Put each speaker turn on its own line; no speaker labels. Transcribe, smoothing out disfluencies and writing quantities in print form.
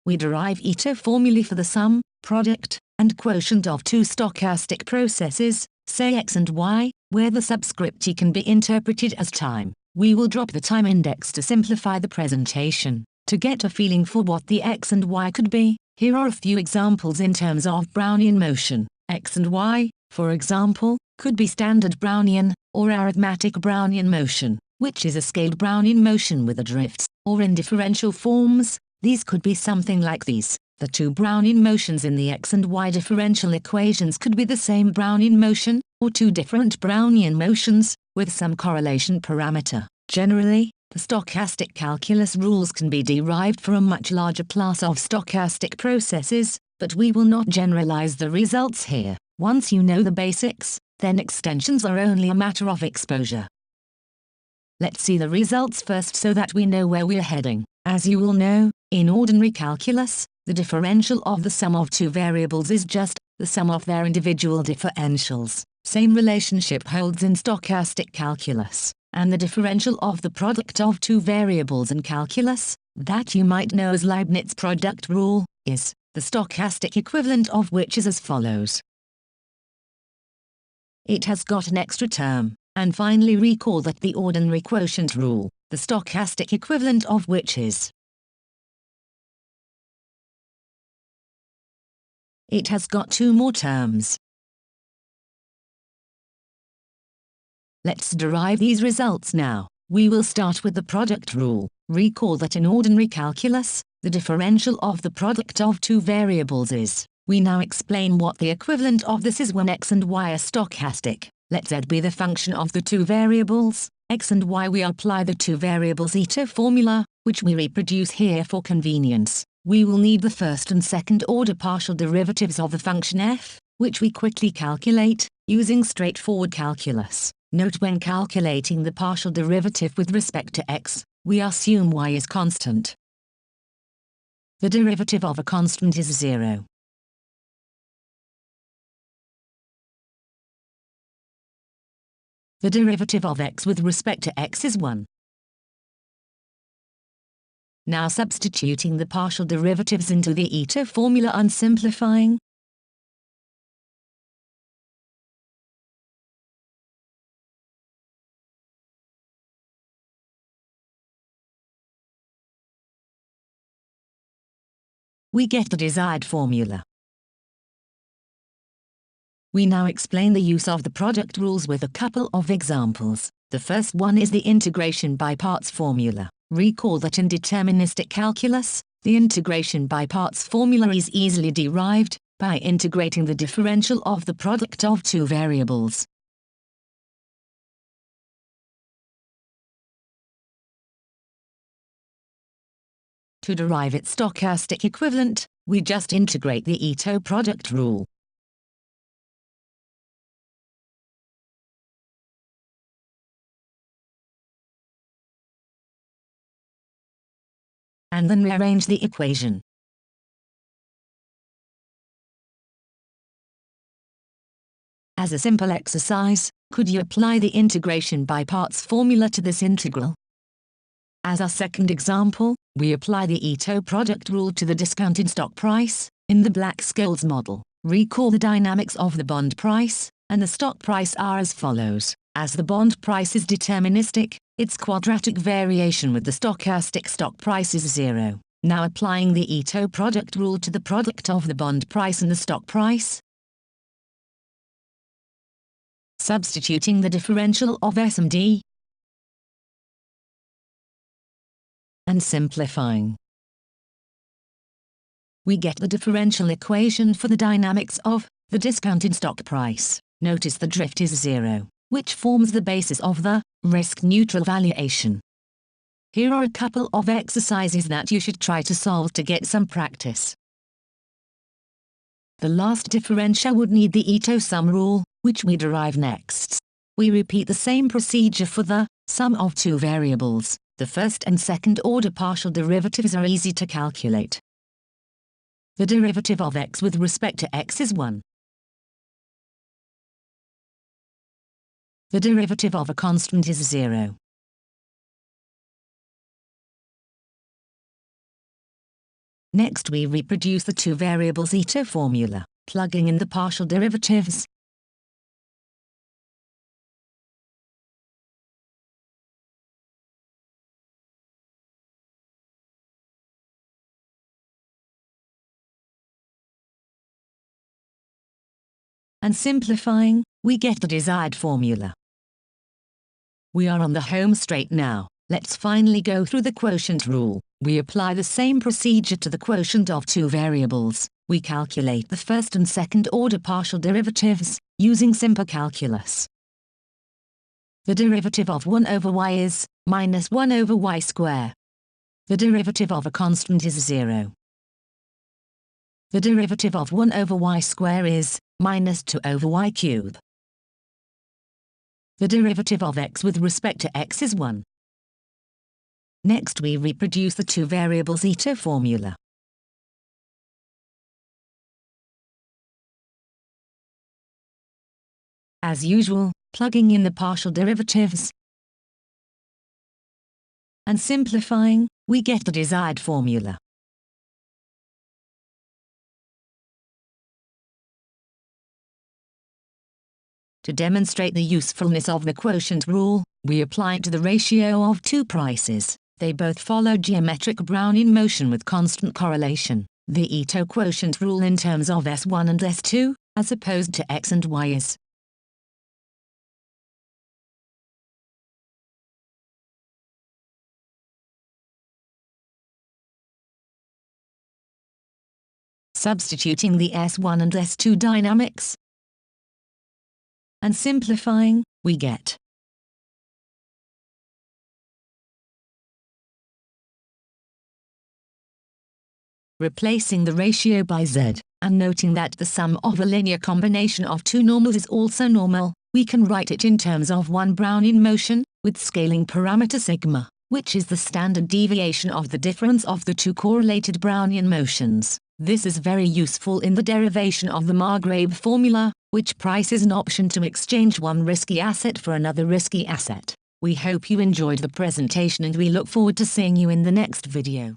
we derive Ito formulae for the sum, product, and quotient of two stochastic processes, say x and y, where the subscript can be interpreted as time. We will drop the time index to simplify the presentation. To get a feeling for what the x and y could be, here are a few examples in terms of Brownian motion. X and y, for example, could be standard Brownian, or arithmetic Brownian motion, which is a scaled Brownian motion with a drift, or in differential forms, these could be something like these. The two Brownian motions in the x and y differential equations could be the same Brownian motion, or two different Brownian motions, with some correlation parameter. Generally, the stochastic calculus rules can be derived for a much larger class of stochastic processes, but we will not generalize the results here. Once you know the basics, then extensions are only a matter of exposure. Let's see the results first so that we know where we're heading. As you will know, in ordinary calculus, the differential of the sum of two variables is just the sum of their individual differentials. Same relationship holds in stochastic calculus, and the differential of the product of two variables in calculus, that you might know as Leibniz product rule, is the stochastic equivalent of which is as follows. It has got an extra term. And finally recall that the ordinary quotient rule, the stochastic equivalent of which is. It has got two more terms. Let's derive these results now. We will start with the product rule. Recall that in ordinary calculus, the differential of the product of two variables is. We now explain what the equivalent of this is when x and y are stochastic. Let z be the function of the two variables, x and y. We apply the two variables Ito formula, which we reproduce here for convenience. We will need the first and second order partial derivatives of the function f, which we quickly calculate, using straightforward calculus. Note when calculating the partial derivative with respect to x, we assume y is constant. The derivative of a constant is 0. The derivative of x with respect to x is 1. Now substituting the partial derivatives into the Ito formula and simplifying. We get the desired formula. We now explain the use of the product rules with a couple of examples. The first one is the integration by parts formula. Recall that in deterministic calculus, the integration by parts formula is easily derived by integrating the differential of the product of two variables. To derive its stochastic equivalent, we just integrate the Ito product rule. And then rearrange the equation. As a simple exercise, could you apply the integration by parts formula to this integral? As our second example, we apply the Ito product rule to the discounted stock price, in the Black-Scholes model. Recall the dynamics of the bond price, and the stock price are as follows. As the bond price is deterministic, its quadratic variation with the stochastic stock price is 0. Now applying the Ito product rule to the product of the bond price and the stock price. Substituting the differential of S and D. And simplifying. We get the differential equation for the dynamics of the discounted stock price. Notice the drift is 0, which forms the basis of the risk-neutral valuation. Here are a couple of exercises that you should try to solve to get some practice. The last differential would need the Ito sum rule, which we derive next. We repeat the same procedure for the sum of two variables. The first and second order partial derivatives are easy to calculate. The derivative of x with respect to x is 1. The derivative of a constant is 0. Next we reproduce the two variables eta formula, plugging in the partial derivatives. And simplifying, we get the desired formula. We are on the home straight now. Let's finally go through the quotient rule. We apply the same procedure to the quotient of two variables. We calculate the first and second order partial derivatives, using simple calculus. The derivative of 1 over y is minus 1 over y square. The derivative of a constant is 0. The derivative of 1 over y square is minus 2 over y cube. The derivative of x with respect to x is 1. Next we reproduce the two variables eta formula. As usual, plugging in the partial derivatives. And simplifying, we get the desired formula. To demonstrate the usefulness of the quotient rule, we apply it to the ratio of two prices. They both follow geometric Brownian motion with constant correlation. The eta quotient rule in terms of S1 and S2, as opposed to X and Y is substituting the S1 and S2 dynamics and simplifying, we get replacing the ratio by z, and noting that the sum of a linear combination of two normals is also normal, we can write it in terms of one Brownian motion, with scaling parameter sigma, which is the standard deviation of the difference of the two correlated Brownian motions. This is very useful in the derivation of the Margrave formula, which prices an option to exchange one risky asset for another risky asset. We hope you enjoyed the presentation and we look forward to seeing you in the next video.